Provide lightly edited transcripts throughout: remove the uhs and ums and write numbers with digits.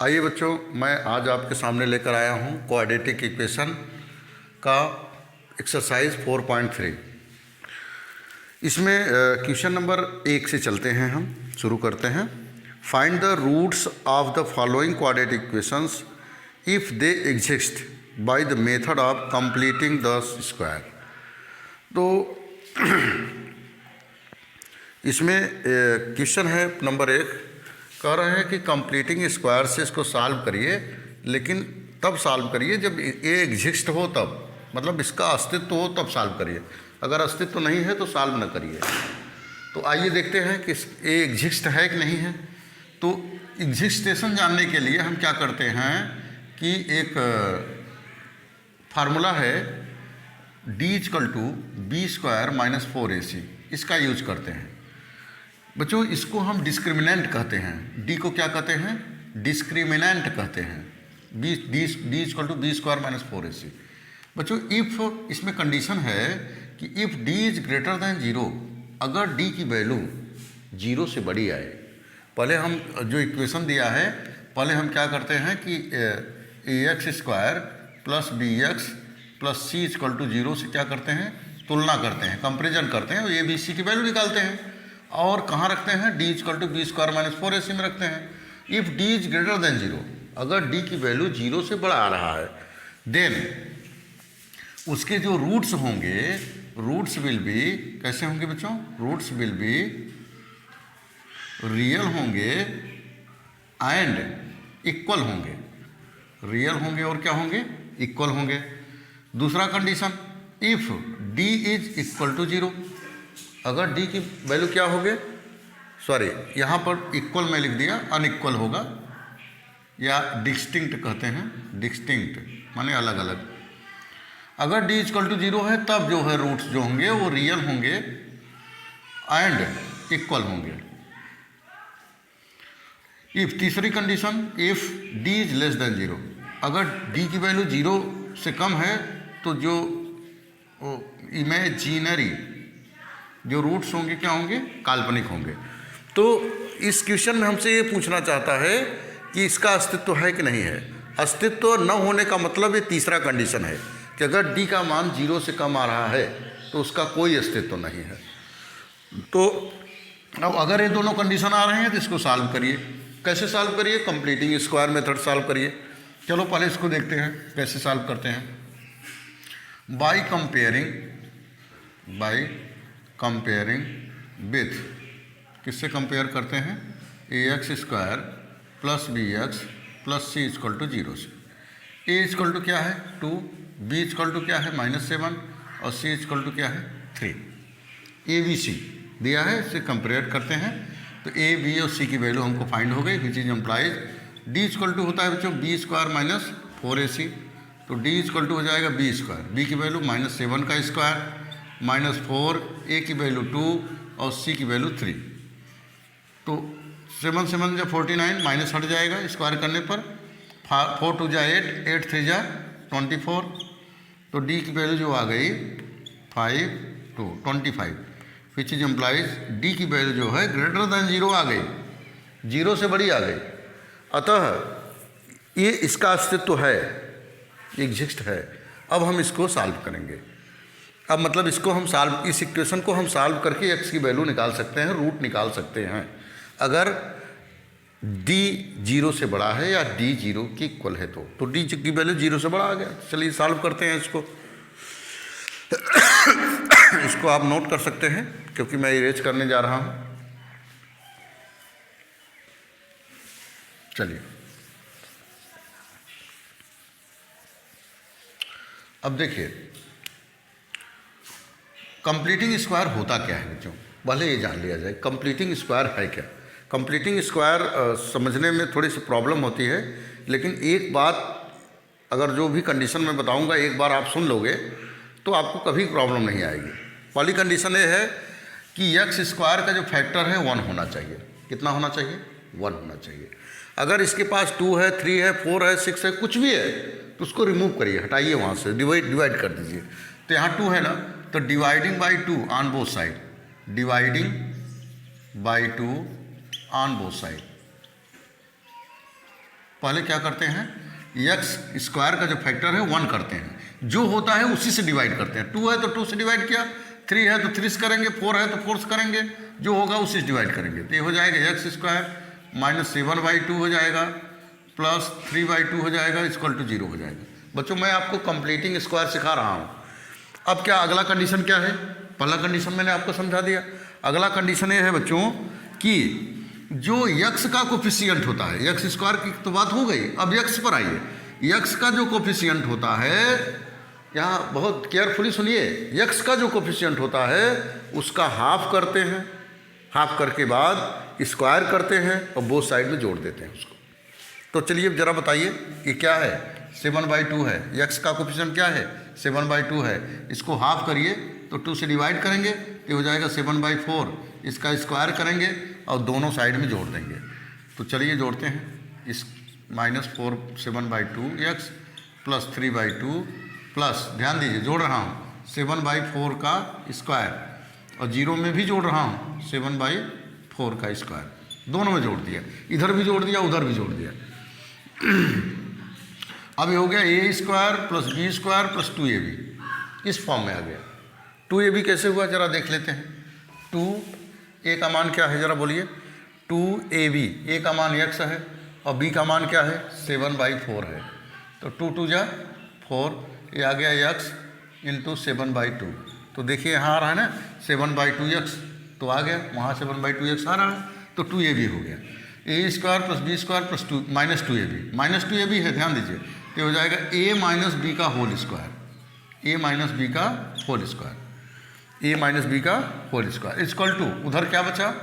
आइए बच्चों, मैं आज आपके सामने लेकर आया हूँ क्वाड्रेटिक इक्वेशन का एक्सरसाइज 4.3। इसमें क्वेश्चन नंबर 1 से चलते हैं, हम शुरू करते हैं। Find the roots of the following quadratic equations if they exist by the method of completing the square. तो इसमें क्वेश्चन है नंबर 1, कह रहे हैं कि कंप्लीटिंग स्क्वायर से इसको सॉल्व करिए, लेकिन तब सॉल्व करिए जब ए एग्जिस्ट हो, तब मतलब इसका अस्तित्व हो तब सॉल्व करिए। अगर अस्तित्व नहीं है तो सॉल्व न करिए। तो आइए देखते हैं कि ए एग्जिस्ट है कि नहीं है। तो एग्जिस्टेशन जानने के लिए हम क्या करते हैं कि एक फार्मूला है d=b² - 4ac, इसका यूज करते हैं। बच्चों इसको हम डिस्क्रिमिनेंट कहते हैं। डी को क्या कहते हैं? डिस्क्रिमिनेंट कहते हैं। d=b² - 4ac। बच्चों इफ़ इसमें कंडीशन है कि if d is greater than 0, अगर d की वैल्यू 0 से बड़ी आए। पहले हम जो इक्वेशन दिया है, पहले हम क्या करते हैं कि ax² + bx + c = 0 से क्या करते हैं? तुलना करते हैं, कंपेरिजन करते हैं, a b c की वैल्यू निकालते हैं और कहाँ रखते हैं? d=b² - 4ac में रखते हैं। If d is greater than 0, अगर d की वैल्यू 0 से बड़ा आ रहा है, देन उसके जो रूट्स होंगे, रूट्स विल बी कैसे होंगे बच्चों? रूट्स विल बी रियल होंगे एंड इक्वल होंगे। रियल होंगे और क्या होंगे? इक्वल होंगे। दूसरा condition, if d is equal to 0, अगर d की वैल्यू क्या हो गए? सॉरी, यहाँ पर इक्वल में लिख दिया, अनइक्वल होगा या डिस्टिंक्ट कहते हैं। डिस्टिंक्ट माने अलग अलग। अगर d = 0 है तब जो है रूट्स जो होंगे वो रियल होंगे एंड इक्वल होंगे। इफ तीसरी condition, if d is less than 0, अगर d की वैल्यू 0 से कम है तो जो इमेजिनरी जो रूट्स होंगे क्या होंगे? काल्पनिक होंगे। तो इस क्वेश्चन में हमसे ये पूछना चाहता है कि इसका अस्तित्व है कि नहीं है। अस्तित्व न होने का मतलब ये तीसरा कंडीशन है कि अगर d का मान 0 से कम आ रहा है तो उसका कोई अस्तित्व नहीं है। तो अब अगर ये दोनों कंडीशन आ रहे हैं तो इसको सॉल्व करिए। कैसे सॉल्व करिए? कंप्लीटिंग स्क्वायर मेथड सॉल्व करिए। चलो पहले इसको देखते हैं कैसे सॉल्व करते हैं। बाय कंपेयरिंग विथ, किससे कंपेयर करते हैं? ax² + bx + c = 0 से। a = क्या है? 2, b = क्या है? -7 और c = क्या है? 3। a b c दिया है, इससे कंपेयर करते हैं। तो a b और c की वैल्यू हमको फाइंड हो गई, विच इज एम्प्लाइज d = होता है बच्चों b² - 4ac। तो d = हो जाएगा b², b की वैल्यू -7 का स्क्वायर -4, a की वैल्यू 2 और c की वैल्यू 3। तो 7 7 जा 49, माइनस हट जाएगा स्क्वायर करने पर। 4 2 जा 8, 8 3 जा 24। तो d की वैल्यू जो आ गई 5 2 25, विच इज एम्प्लाइज d की वैल्यू जो है ग्रेटर देन 0 आ गई, 0 से बड़ी आ गई। अतः ये इसका अस्तित्व है, एग्जिस्ट है। अब हम इसको सॉल्व करेंगे। अब मतलब इसको हम सॉल्व, इस इक्वेशन को हम सॉल्व करके x की वैल्यू निकाल सकते हैं, रूट निकाल सकते हैं। अगर d 0 से बड़ा है या d 0 की इक्वल है तो d की वैल्यू 0 से बड़ा आ गया। चलिए सॉल्व करते हैं इसको। इसको आप नोट कर सकते हैं क्योंकि मैं इरेज करने जा रहा हूँ। चलिए अब देखिए, कंप्लीटिंग स्क्वायर होता क्या है बच्चों, पहले ये जान लिया जाए कंप्लीटिंग स्क्वायर है क्या। कंप्लीटिंग स्क्वायर समझने में थोड़ी सी प्रॉब्लम होती है, लेकिन एक बात अगर जो भी कंडीशन मैं बताऊंगा एक बार आप सुन लोगे तो आपको कभी प्रॉब्लम नहीं आएगी। पहली कंडीशन ये है कि x² का जो फैक्टर है 1 होना चाहिए। कितना होना चाहिए? 1 होना चाहिए। अगर इसके पास 2 है, 3 है, 4 है, 6 है, कुछ भी है तो उसको रिमूव करिए, हटाइए वहाँ से, डिवाइड कर दीजिए। तो यहाँ 2 है ना, तो dividing by 2 on both side, dividing by 2 on both side. पहले क्या करते हैं, एक्स स्क्वायर का जो फैक्टर है 1 करते हैं, जो होता है उसी से डिवाइड करते हैं। 2 है तो 2 से डिवाइड किया, 3 है तो 3 से करेंगे, 4 है तो 4 से करेंगे, जो होगा उसी से डिवाइड करेंगे। तो ये हो जाएगा एक्स स्क्वायर माइनस 7/2 हो जाएगा प्लस 3/2 हो जाएगा इक्वल टू 0 हो जाएगा। बच्चों मैं आपको कंप्लीटिंग स्क्वायर सिखा रहा हूँ। अब क्या अगला कंडीशन क्या है, पहला कंडीशन मैंने आपको समझा दिया। अगला कंडीशन ये है बच्चों कि जो यक्स का कोफिशिएंट होता है, यक्स स्क्वायर की तो बात हो गई, अब यक्स पर आइए। यक्स का जो कोफिशिएंट होता है, यहाँ बहुत केयरफुली सुनिए, यक्स का जो कोफिशिएंट होता है उसका हाफ करते हैं, हाफ करके बाद स्क्वायर करते हैं और बोथ साइड में जोड़ देते हैं उसको। तो चलिए ज़रा बताइए ये क्या है, 7/2 है, यक्स का कोफिशिएंट क्या है 7/2 है, इसको हाफ करिए तो 2 से डिवाइड करेंगे तो हो जाएगा 7/4, इसका स्क्वायर करेंगे और दोनों साइड में जोड़ देंगे। तो चलिए जोड़ते हैं, इस -4 7/2 एक्स प्लस 3/2 प्लस, ध्यान दीजिए जोड़ रहा हूँ 7/4 का स्क्वायर और 0 में भी जोड़ रहा हूँ 7/4 का स्क्वायर, दोनों में जोड़ दिया, इधर भी जोड़ दिया उधर भी जोड़ दिया। अब ये हो गया a² plus b² plus 2ab, इस फॉर्म में आ गया। 2ab कैसे हुआ जरा देख लेते हैं। 2a का मान क्या है जरा बोलिए, 2ab, a का मान x है और b का मान क्या है 7/4 है, तो 2 2 जा 4, ये आ गया x इंटू 7/2। तो देखिए यहाँ आ रहा है ना 7/2x, तो आ गया वहाँ 7/2x आ रहा है, तो 2ab हो गया। a² plus b² plus 2 -2ab, -2ab है, ध्यान दीजिए, तो हो जाएगा a माइनस बी का whole square, a minus B का whole square, a minus B का होल स्क्वायर इक्वल टू, उधर क्या बचा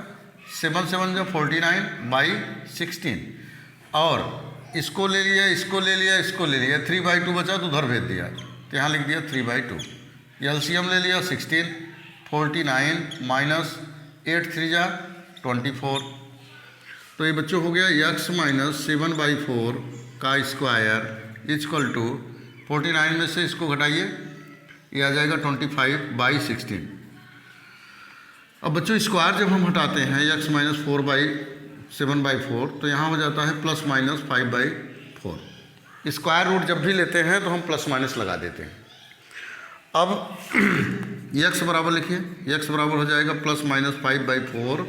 7 7 जो 49/16, और इसको ले लिया, इसको ले लिया, इसको ले लिया, 3/2 बचा तो उधर भेज दिया, तो यहाँ लिख दिया 3/2। एलसीएम ले लिया 16, 49 माइनस 8 3 जा 24, तो ये बच्चों हो गया x माइनस 7/4 का स्क्वायर इक्वल टू 49 में से इसको घटाइए, ये आ जाएगा 25/16। अब बच्चों स्क्वायर जब हम हटाते हैं x माइनस 7/4 तो यहाँ हो जाता है प्लस माइनस 5/4। स्क्वायर रूट जब भी लेते हैं तो हम प्लस माइनस लगा देते हैं। अब x बराबर लिखिए, x बराबर हो जाएगा प्लस माइनस 5/4,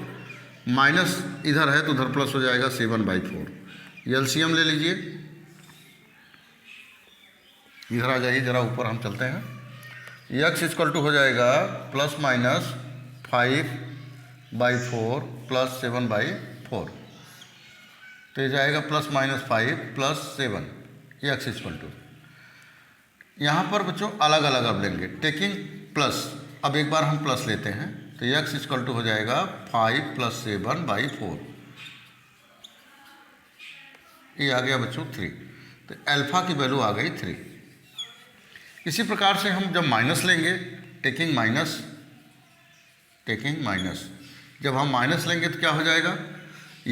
माइनस इधर है तो उधर प्लस हो जाएगा 7/4। एलसीएम ले लीजिए, इधर आ जाइए जरा ऊपर हम चलते हैं। x इक्वल टू हो जाएगा प्लस माइनस 5/4 प्लस 7/4, तो ये जाएगा plus minus 5 plus 7, x equal to, यहाँ पर बच्चों अलग अलग अब लेंगे टेकिंग प्लस। अब एक बार हम प्लस लेते हैं तो x इक्वल टू हो जाएगा 5 प्लस 7/4, ये आ गया बच्चों 3, तो अल्फा की वैल्यू आ गई 3। इसी प्रकार से हम जब माइनस लेंगे टेकिंग माइनस, जब हम माइनस लेंगे तो क्या हो जाएगा,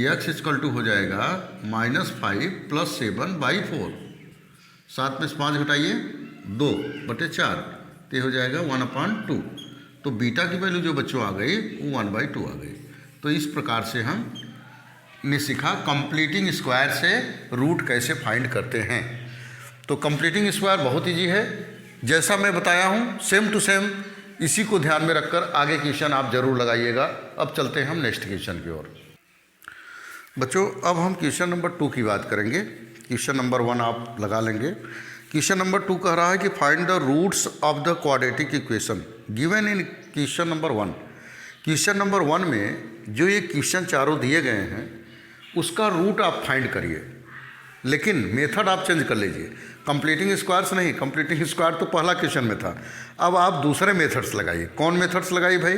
x इक्वल टू हो जाएगा -5 प्लस 7/4, 7 में से 5 घटाइए 2/4, तो ये हो जाएगा 1/2। तो बीटा की वैल्यू जो बच्चों आ गई वो 1/2 आ गई। तो इस प्रकार से हम ने सीखा कंप्लीटिंग स्क्वायर से रूट कैसे फाइंड करते हैं। तो कंप्लीटिंग स्क्वायर बहुत ईजी है, जैसा मैं बताया हूँ सेम टू सेम, इसी को ध्यान में रखकर आगे क्वेश्चन आप जरूर लगाइएगा। अब चलते हैं हम नेक्स्ट क्वेश्चन की ओर। बच्चों अब हम क्वेश्चन नंबर 2 की बात करेंगे। क्वेश्चन नंबर 1 आप लगा लेंगे। क्वेश्चन नंबर 2 कह रहा है कि find the roots of the quadratic equation given in question number 1। Question number 1 में जो ये क्वेश्चन चारों दिए गए हैं उसका रूट आप फाइंड करिए, लेकिन मेथड आप चेंज कर लीजिए। कंप्लीटिंग स्क्वायर्स नहीं, कंप्लीटिंग स्क्वायर तो पहला क्वेश्चन में था, अब आप दूसरे मेथड्स लगाइए। कौन मेथड्स लगाइए भाई,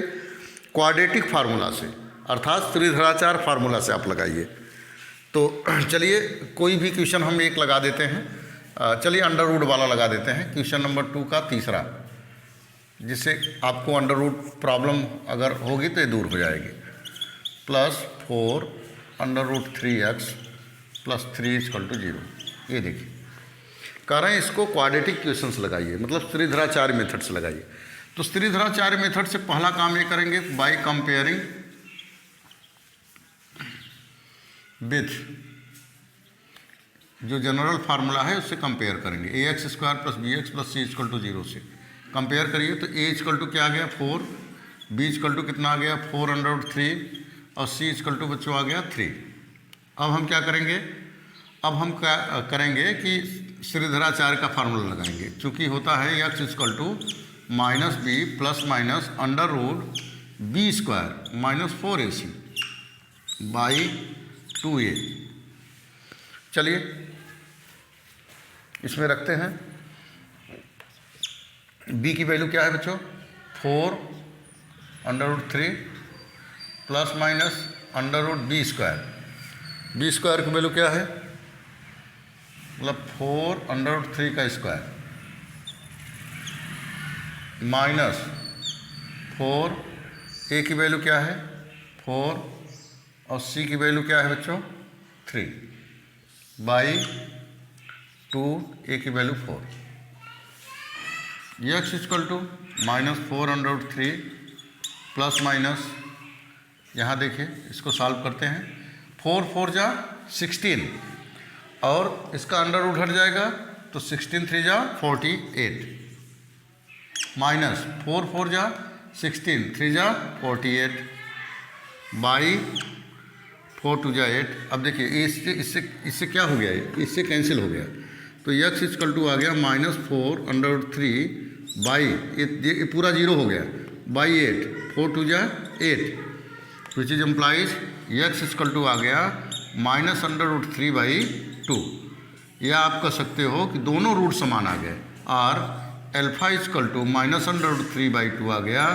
क्वाड्रेटिक फार्मूला से, अर्थात त्रिघराचार फार्मूला से आप लगाइए। तो चलिए कोई भी क्वेश्चन हम एक लगा देते हैं, चलिए अंडर रूट वाला लगा देते हैं, क्वेश्चन नंबर 2 का तीसरा, जिससे आपको अंडर रूट प्रॉब्लम अगर होगी तो ये दूर हो जाएगी। +4 √3x + 3 = 0। ये देखिए कह रहे हैं इसको क्वाड्रेटिक क्वेश्चंस लगाइए, मतलब त्रिघराचार्य मेथड से लगाइए। तो त्रिघराचार्य मेथड से पहला काम ये करेंगे बाय कंपेयरिंग विथ जो जनरल फार्मूला है उससे कंपेयर करेंगे। A x square plus b x plus c equal to 0 से कंपेयर करिए तो ए इक्वल टू क्या आ गया 4, बी इक्वल टू कितना आ गया 4√3 और सी इक्वल टू बच्चों आ गया 3। अब हम क्या करेंगे, अब हम क्या करेंगे कि श्रीधराचार्य का फार्मूला लगाएंगे। चूँकि होता है X equal to minus B plus minus under root B square minus 4ac by 2a। चलिए इसमें रखते हैं। b की वैल्यू क्या है बच्चों 4√3 plus minus under root B square की वैल्यू क्या है, मतलब 4√3 का स्क्वायर माइनस 4, a की वैल्यू क्या है 4 और c की वैल्यू क्या है बच्चों 3 बाई 2, a की value 4। X equal to minus 4√3 plus minus, यहाँ देखिए इसको सॉल्व करते हैं। 4 4 जा 16 और इसका अंडर रूट हट जाएगा तो 16 3 जा 48 माइनस 4 4 जा 16 3 जा 48 बाई 4 2 जा 8। अब देखिए इससे क्या हो गया, इससे कैंसिल हो गया तो एक्स इक्वल टू आ गया माइनस 4√3 बाई ये पूरा 0 हो गया बाई 8, 4 2 जा 8 which is implies x equal to आ गया माइनस √3 बाई 2। या आप कह सकते हो कि दोनों रूट समान आ गए और alpha equal to minus √3 by 2 आ गया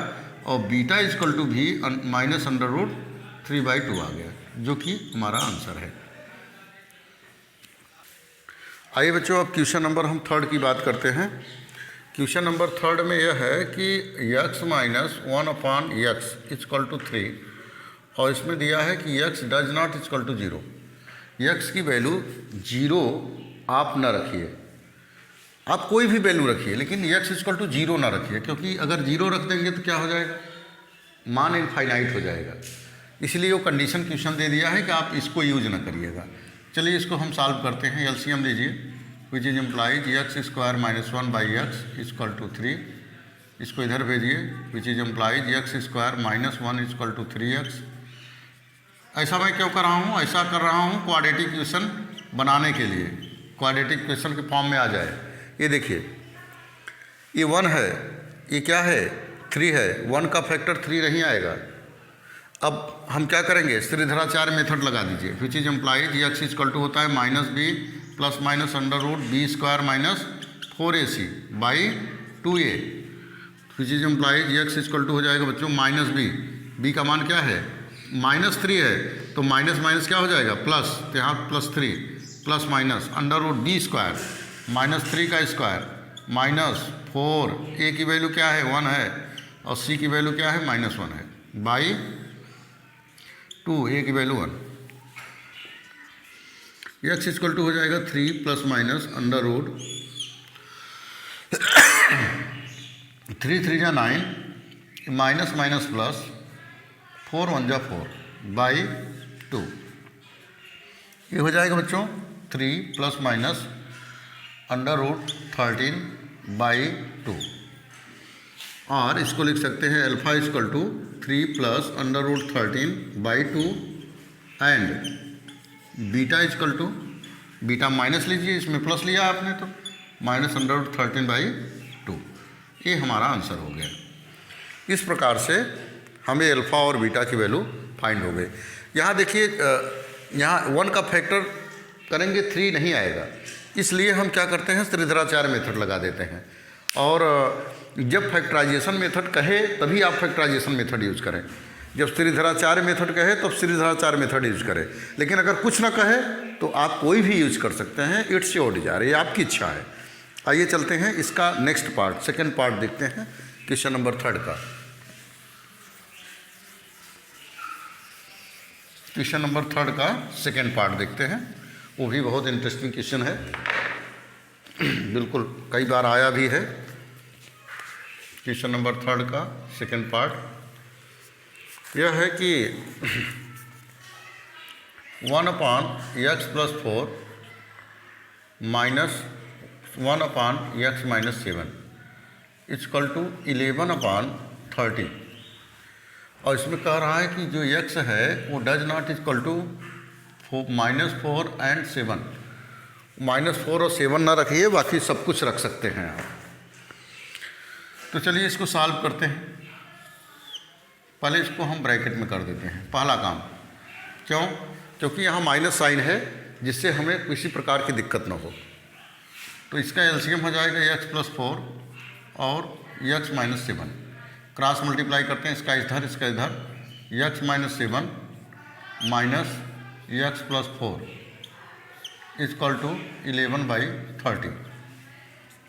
और बीटा इक्वल टू भी माइनस √3 बाई 2 आ गया, जो कि हमारा आंसर है। आइए बच्चों अब क्वेश्चन नंबर हम 3 की बात करते हैं। क्वेश्चन नंबर 3 में यह है कि x minus 1/x equal to 3 और इसमें दिया है कि x does not equal to 0। x की वैल्यू 0 आप न रखिए, आप कोई भी वैल्यू रखिए लेकिन x इक्वल टू 0 ना रखिए, क्योंकि अगर 0 रख देंगे तो क्या हो जाएगा, मान इनफाइनाइट हो जाएगा। इसलिए वो कंडीशन क्वेश्चन दे दिया है कि आप इसको यूज ना करिएगा। चलिए इसको हम सॉल्व करते हैं। एलसीएम लीजिए which is implies x square minus 1 by x equal to 3। इसको इधर भेजिए which is implies x square minus 1 equal to 3x। ऐसा मैं क्यों कर रहा हूँ, ऐसा कर रहा हूँ क्वाड्रेटिक इक्वेशन बनाने के लिए, क्वाड्रेटिक इक्वेशन के फॉर्म में आ जाए। ये देखिए ये 1 है, ये क्या है 3 है, 1 का फैक्टर 3 नहीं आएगा। अब हम क्या करेंगे, श्रीधराचार्य मेथड लगा दीजिए which is implies x equal to होता है minus B plus minus under root B square minus 4ac by 2a which is implies x equal to हो जाएगा बच्चों माइनस बी का मान क्या है -3 है तो माइनस माइनस क्या हो जाएगा प्लस, तो यहाँ +3 plus minus under root B square -3 का स्क्वायर माइनस 4, a की वैल्यू क्या है 1 है और c की वैल्यू क्या है -1 है बाई 2, a की वैल्यू 1। एक्स इक्वल टू हो जाएगा 3 प्लस माइनस अंडर रूट 3 3 जा 9 माइनस माइनस प्लस 4 1 जा 4 बाई 2। ये हो जाएगा बच्चों 3 plus minus under root 13 by 2 और इसको लिख सकते हैं alpha equal to 3 plus under root 13 by 2 and beta equal to, beta minus लीजिए, इसमें प्लस लिया आपने तो माइनस अंडर रूट 13 बाई 2। ये हमारा आंसर हो गया। इस प्रकार से हमें अल्फ़ा और बीटा की वैल्यू फाइंड हो गई। यहाँ देखिए यहाँ 1 का फैक्टर करेंगे 3 नहीं आएगा, इसलिए हम क्या करते हैं श्रीधराचार्य मेथड लगा देते हैं। और जब फैक्टराइजेशन मेथड कहे तभी आप फैक्टराइजेशन मेथड यूज करें, जब श्रीधराचार्य मेथड कहे तो श्रीधराचार्य मेथड यूज करें। लेकिन अगर कुछ ना कहे तो आप कोई भी यूज कर सकते हैं, इट्स योर डिजायर, ये आपकी इच्छा है। आइए चलते हैं इसका नेक्स्ट पार्ट, सेकंड पार्ट देखते हैं क्वेश्चन नंबर 3 का। क्वेश्चन नंबर 3 का सेकंड पार्ट देखते हैं, वो भी बहुत इंटरेस्टिंग क्वेश्चन है, बिल्कुल कई बार आया भी है। क्वेश्चन नंबर 3 का सेकंड पार्ट यह है कि 1/x + 4 -1/x-7 इक्वल टू 11/30। और इसमें कह रहा है कि जो x है वो does not equal to -4 and 7। -4 और 7 ना रखिए, बाकी सब कुछ रख सकते हैं आप। तो चलिए इसको सॉल्व करते हैं। पहले इसको हम ब्रैकेट में कर देते हैं, पहला काम। क्यों? क्योंकि यहाँ माइनस साइन है, जिससे हमें किसी प्रकार की दिक्कत ना हो। तो इसका एलसीएम हो जाएगा x+4 और x-7। क्रॉस मल्टीप्लाई करते हैं, इसका इधर इसका इधर, x-7 minus x+4 equal to 11/30,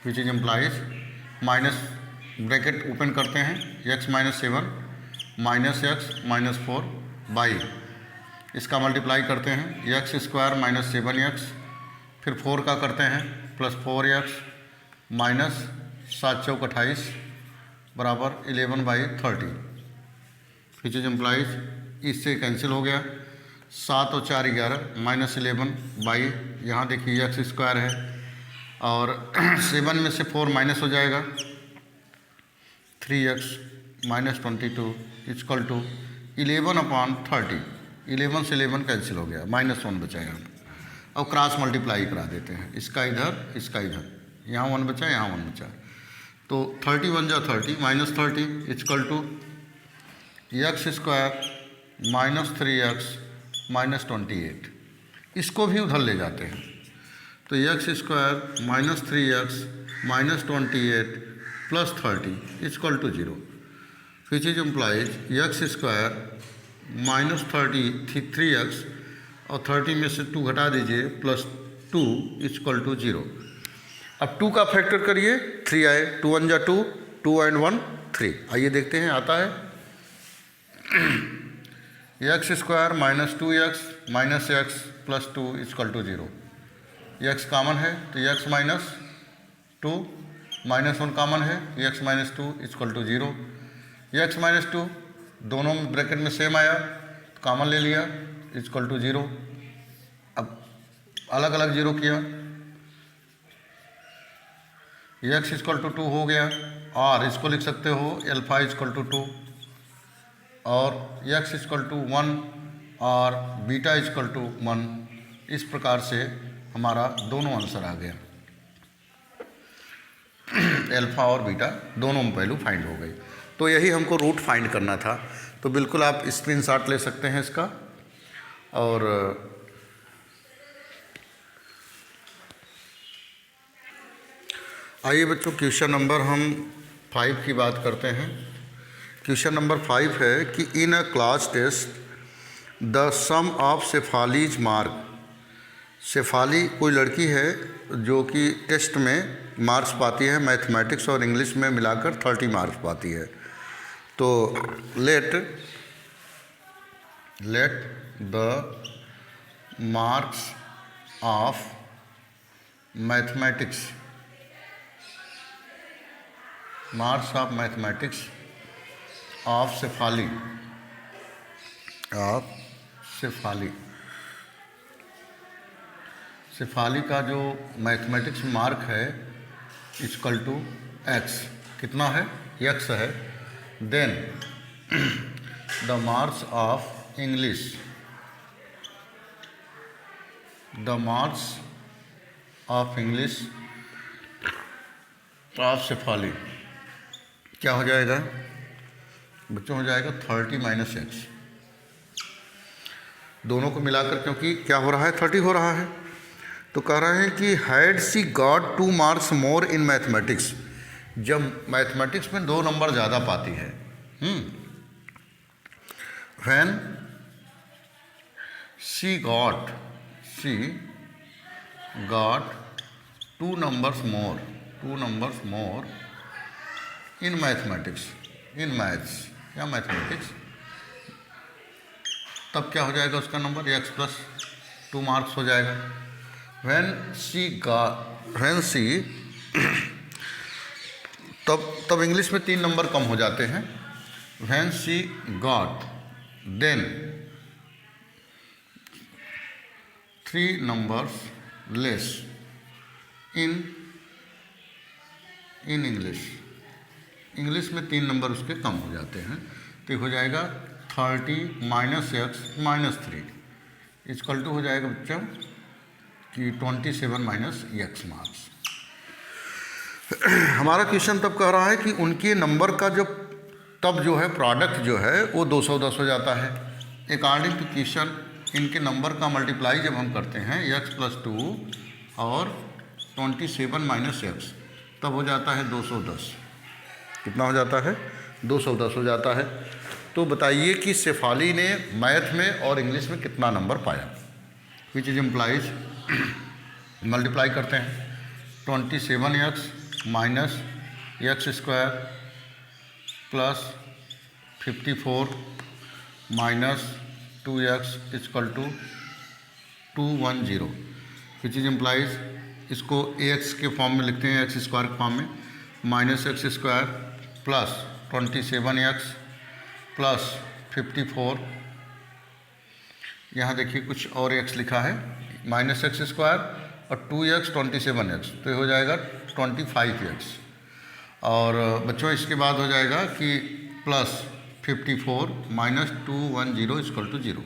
which is implies minus bracket open करते हैं, x-7 माइनस x-4 बाई, इसका मल्टीप्लाई करते हैं x² माइनस 7x, फिर 4 का करते हैं प्लस 4x माइनस 7 चौक 28 बराबर 11/30, विच इज इम्प्लाइज इससे कैंसिल हो गया। 7 और 4 11 -11 बाई, यहाँ देखिए x² है और 7 में से 4 माइनस हो जाएगा, 3x माइनस 22 इक्वल टू 11/30। 11 से 11 कैंसिल हो गया, -1 बचा यहाँ। अब क्रॉस मल्टीप्लाई करा देते हैं, इसका इधर इसका इधर, यहाँ 1 बचा यहाँ 1 बचा, तो 31 जा 30 -30 equal to x² minus 3x minus 28। इसको भी उधर ले जाते हैं, तो x² minus 3x minus 28 plus 30 equal to 0, which is implies x² minus 3x और 30 में से 2 घटा दीजिए प्लस 2 इक्वल टू 0। अब 2 का फैक्टर करिए, 3 आए, 2 1 जा 2, 2 and 1 3। आइए देखते हैं आता है x² minus 2x minus x plus 2 equal to 0। x common है तो x माइनस 2 माइनस 1 कॉमन है, x minus 2 equal to 0। x minus 2 दोनों ब्रैकेट में सेम आया, कॉमन ले लिया, इक्वल टू 0। अब अलग अलग 0 किया, x इक्वल टू 2 हो गया, और इसको लिख सकते हो अल्फा इक्वल टू 2, और x इक्वल टू 1 और बीटा इक्वल टू 1। इस प्रकार से हमारा दोनों आंसर आ गया, अल्फा और बीटा दोनों में वैल्यू फाइंड हो गई। तो यही हमको रूट फाइंड करना था। तो बिल्कुल आप स्क्रीनशॉट ले सकते हैं इसका। और आइए बच्चों, क्वेश्चन नंबर हम 5 की बात करते हैं। क्वेश्चन नंबर 5 है कि in a class test the sum of Shefali's mark. Shefali कोई लड़की है जो कि टेस्ट में मार्क्स पाती है, मैथमेटिक्स और इंग्लिश में मिलाकर 30 मार्क्स पाती है। तो let the marks of mathematics of Shefali का जो मैथमेटिक्स मार्क है इक्वल टू x, कितना है, x है। Then the marks of English of Shefali क्या हो जाएगा बच्चों, हो जाएगा 30 माइनस x। दोनों को मिलाकर, क्योंकि क्या हो रहा है, 30 हो रहा है, तो कह रहे हैं कि had she got 2 marks more in mathematics. जब मैथमेटिक्स में 2 नंबर ज़्यादा पाती है, when she got 2 numbers more in maths या मैथमेटिक्स, तब क्या हो जाएगा उसका नंबर, x प्लस 2 मार्क्स हो जाएगा। व्हेन सी तब इंग्लिश में 3 नंबर कम हो जाते हैं। When she got then 3 numbers less in English में 3 नंबर उसके कम हो जाते हैं, तो हो जाएगा 30 minus x minus 3 equal to हो जाएगा बच्चों कि 27 माइनस एक्स मार्क्स। हमारा क्वेश्चन तब कह रहा है कि उनके नंबर का तब जो है प्रोडक्ट जो है वो 210 हो जाता है। अकॉर्डिंग टू क्वेश्चन इनके नंबर का मल्टीप्लाई जब हम करते हैं x + 2 और 27 माइनस एक्स, तब हो जाता है 210। कितना हो जाता है? 210 हो जाता है। तो बताइए कि शेफाली ने मैथ में और इंग्लिश में कितना नंबर पाया? विच इज इम्प्लाइज मल्टीप्लाई करते हैं 27x minus x square plus 54 minus 2x equal to 210, which is implies इसको ax के फॉर्म में लिखते हैं, एक्स स्क्वायर के फॉर्म में, minus x square plus 27x plus 54, यहाँ देखिए कुछ और x लिखा है, माइनस एक्स स्क्वायर और 2x 27x, तो ये हो जाएगा 25x। और बच्चों इसके बाद हो जाएगा कि plus 54 minus 210 equal to 0,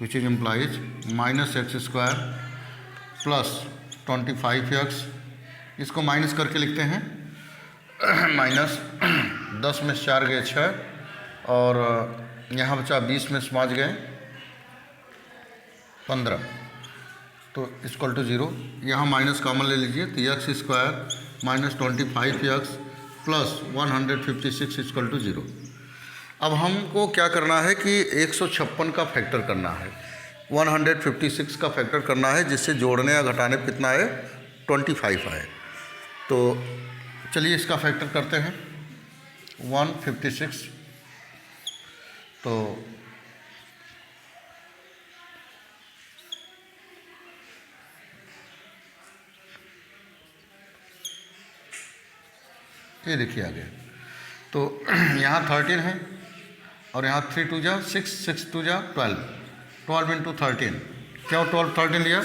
which is implies minus x square plus 25x, इसको माइनस करके लिखते हैं माइनस 10 में 4 गए 6 और यहाँ बचा 20 में 5 गए 15, तो इक्वल टू 0। यहाँ माइनस कॉमन ले लीजिए तो x square minus 25x plus 156 equal to 0। अब हमको क्या करना है कि 156 का फैक्टर करना है, 156 का फैक्टर करना है, जिससे जोड़ने या घटाने पर कितना है 25 आए। तो चलिए इसका फैक्टर करते हैं 156, तो ये देखिए आगे, तो यहाँ 13 है और यहाँ 3 2 जा 6, 6 2 जा 12, 12 इंटू 13। क्यों 12 13 लिया?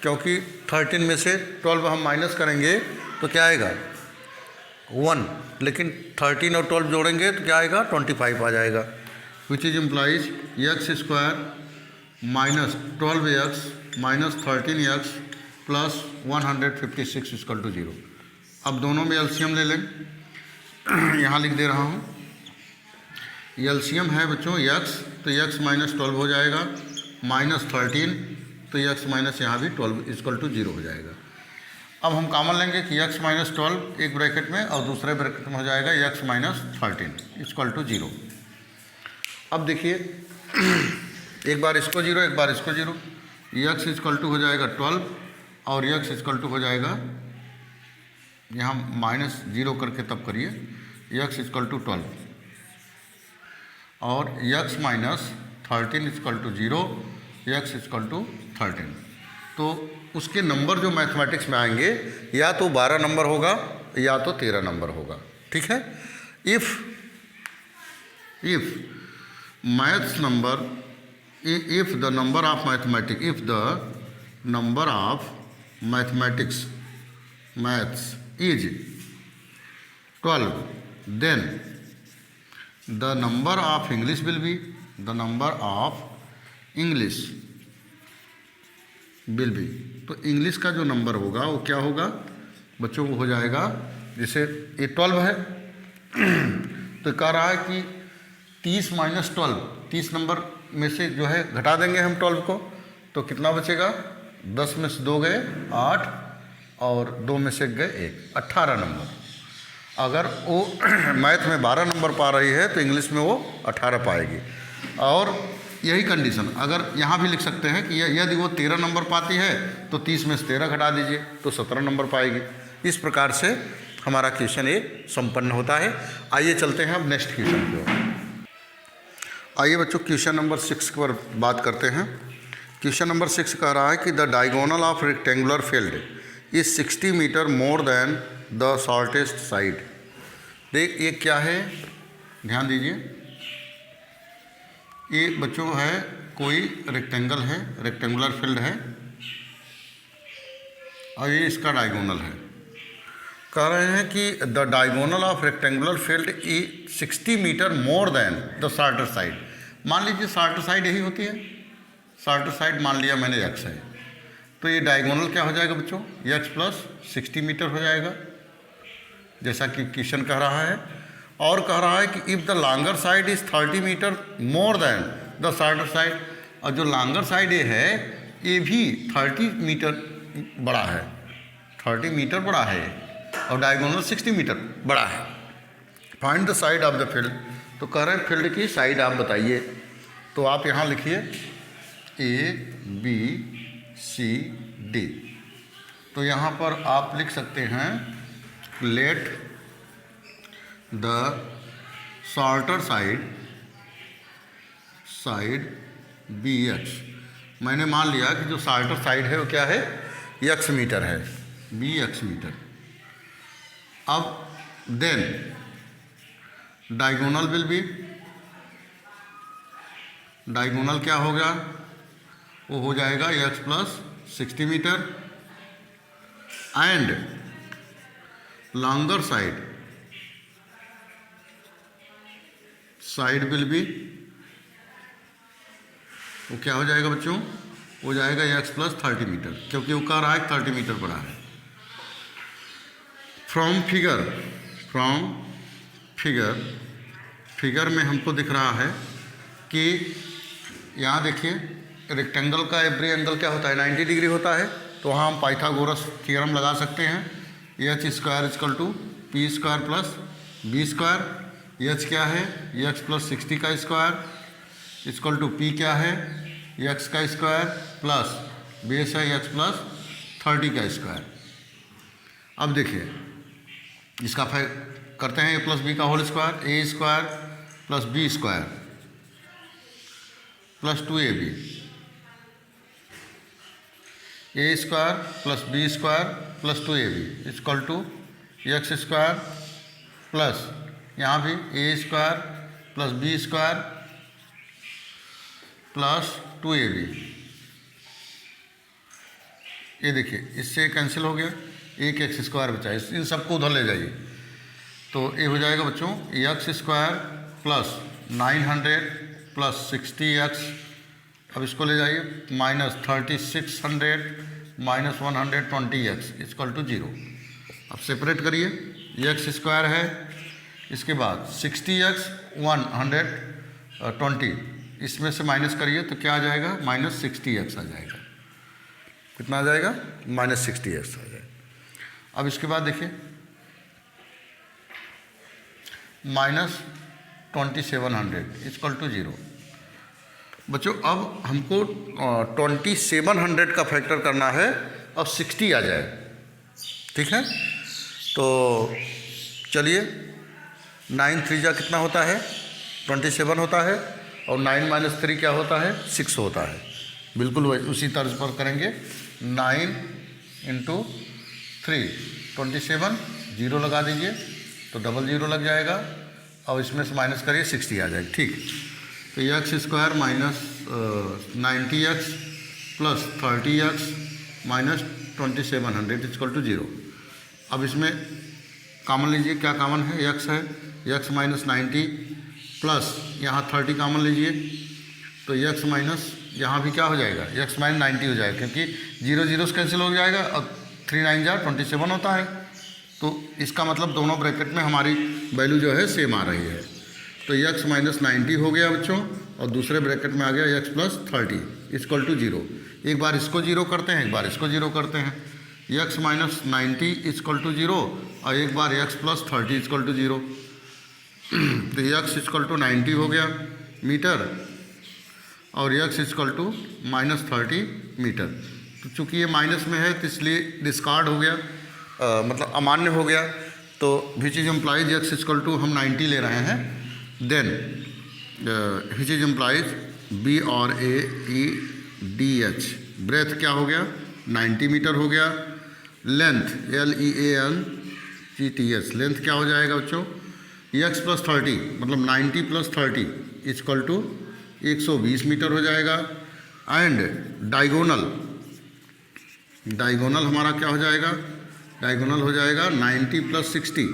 क्योंकि 13 में से 12 हम माइनस करेंगे तो क्या आएगा 1, लेकिन 13 और 12 जोड़ेंगे तो क्या आएगा 25 आ जाएगा, which is implies x square minus 12x minus 13x plus 156 equal to 0। अब दोनों में एलसीएम ले लें, यहाँ लिख दे रहा हूँ, एलसीएम है बच्चों x, तो x माइनस 12 हो जाएगा, माइनस 13 तो x माइनस यहाँ भी 12 इक्वल टू 0 हो जाएगा। अब हम कॉमन लेंगे कि x माइनस 12 एक ब्रैकेट में और दूसरे ब्रैकेट में हो जाएगा x माइनस 13 इक्वल टू 0। अब देखिए एक बार इसको 0 एक बार इसको 0, x इक्वल टू हो जाएगा 12 और x इक्वल टू हो जाएगा, यहाँ माइनस 0 करके तब करिए, x इक्वल टू 12 और x minus 13 equal to 0, x equal to 13। तो उसके नंबर जो मैथमेटिक्स में आएंगे या तो 12 नंबर होगा या तो 13 नंबर होगा, ठीक है। If maths number, if the number of mathematics, if the number of mathematics maths is 12, then the number of English will be, the number of English will be, तो इंग्लिश का जो number होगा वो क्या होगा बच्चों, को हो जाएगा, जैसे ये 12 है तो कह रहा है कि 30 माइनस 12, 30 नंबर में से जो है घटा देंगे हम 12 को, तो कितना बचेगा, 10 में से 2 गए 8 और 2 में से गए 1, 18 नंबर। अगर वो मैथ में 12 नंबर पा रही है तो इंग्लिश में वो 18 पाएगी। और यही कंडीशन अगर यहाँ भी लिख सकते हैं कि यदि वो 13 नंबर पाती है तो 30 में से 13 घटा दीजिए तो 17 नंबर पाएगी। इस प्रकार से हमारा क्वेश्चन ये संपन्न होता है। आइए चलते हैं अब नेक्स्ट क्वेश्चन की ओर। आइए बच्चों क्वेश्चन नंबर 6 पर बात करते हैं। क्वेश्चन नंबर 6 कह रहा है कि the diagonal of rectangular field is 60 metre more than the shortest side. देख ये क्या है, ध्यान दीजिए, ये बच्चों है कोई रेक्टेंगल है, रेक्टेंगुलर फील्ड है, और ये इसका डायगोनल है। कह रहे हैं कि the diagonal of rectangular field is 60 metre more than the shorter side. मान लीजिए शार्टर साइड यही होती है, शार्टर साइड मान लिया मैंने x है, तो ये डायगोनल क्या हो जाएगा बच्चों, x प्लस 60 मीटर हो जाएगा, जैसा कि क्वेश्चन कह रहा है। और कह रहा है कि if the longer side is 30 metre more than the shorter side, और जो लॉन्गर साइड ये है ये भी 30 मीटर बड़ा है, 30 मीटर बड़ा है, और डायगोनल 60 मीटर बड़ा है। Find the side of the field, तो कह रहे हैं फील्ड की साइड आप बताइए। तो आप यहाँ लिखिए ABCD। तो यहाँ पर आप लिख सकते हैं let the shorter side BX। मैंने मान लिया कि जो शॉर्टर साइड है वो क्या है, x मीटर है, BX मीटर। अब then diagonal will be, diagonal क्या होगा, वो हो जाएगा x plus 60 metre, and longer side will be, वो क्या हो जाएगा बच्चों, हो जाएगा x प्लस 30 मीटर, क्योंकि वो कह रहा है 30 मीटर बड़ा है। फ्रॉम फिगर में हमको दिख रहा है कि यहाँ देखिए रेक्टेंगल का एवरी एंगल क्या होता है, 90 डिग्री होता है। तो वहाँ हम पाइथागोरस थ्योरम लगा सकते हैं, h square equal to p square plus b square. h क्या है, x प्लस 60 का स्क्वायर इक्वल टू p क्या है, x का स्क्वायर प्लस बेस है x प्लस 30 का स्क्वायर। अब देखिए इसका करते हैं a प्लस बी का whole square, a square plus b square plus 2ab, a square plus b square plus 2ab equal to x square plus यहाँ भी a square plus b square plus 2ab। ये देखिए इससे cancel हो गया, एक x square बचा है, इन सबको उधर ले जाइए। तो ये हो जाएगा बच्चों x square plus 900 plus 60x, अब इसको ले जाइए minus 3600 minus 120x equal to 0। अब सेपरेट करिए, x स्क्वायर है, इसके बाद 60x 120, इसमें से माइनस करिए तो क्या आ जाएगा, माइनस 60x आ जाएगा। कितना आ जाएगा, माइनस 60x आ जाएगा। अब इसके बाद देखिए माइनस 2700 इक्वल टू 0। बच्चों अब हमको 2700 का फैक्टर करना है और 60 आ जाए, ठीक है। तो चलिए 9 3 जा कितना होता है, 27 होता है, और 9 माइनस 3 क्या होता है, 6 होता है। बिल्कुल उसी तर्ज पर करेंगे, 9 इंटू 3 27, 0 लगा दीजिए तो डबल 0 लग जाएगा, और इसमें से माइनस करिए 60 आ जाएगा, ठीक। तो x square minus 90x plus 30x minus 2700 equal to 0। अब इसमें कॉमन लीजिए, क्या कॉमन है, x है, x माइनस 90 प्लस यहाँ 30 कॉमन लीजिए, तो x माइनस यहाँ भी क्या हो जाएगा, x माइनस 90 हो जाएगा, क्योंकि 0 0 कैंसिल हो जाएगा और 3 9 जा 27 होता है। तो इसका मतलब दोनों ब्रैकेट में हमारी वैल्यू जो है सेम आ रही है। तो x माइनस 90 हो गया बच्चों, और दूसरे ब्रैकेट में आ गया x प्लस 30 इक्वल टू 0। एक बार इसको 0 करते हैं, एक बार इसको 0 करते हैं, x माइनस 90 इक्वल टू 0, और एक बार x प्लस 30 इक्वल टू 0। तो x इक्वल टू 90 हो गया मीटर, और x equal to minus 30 metre. तो चूँकि ये माइनस में है तो इसलिए डिस्कार्ड हो गया, मतलब अमान्य हो गया। तो which is implies x equal to हम 90 ले रहे हैं, then which is implies BRAEDH, breadth क्या हो गया, 90 मीटर हो गया। लेंथ LEANGTH, लेंथ क्या हो जाएगा बच्चों, x प्लस 30 मतलब 90 प्लस 30 इक्वल टू 120 मीटर हो जाएगा। एंड डायगोनल डायगोनल हमारा क्या हो जाएगा, डायगोनल हो जाएगा 90 + 60,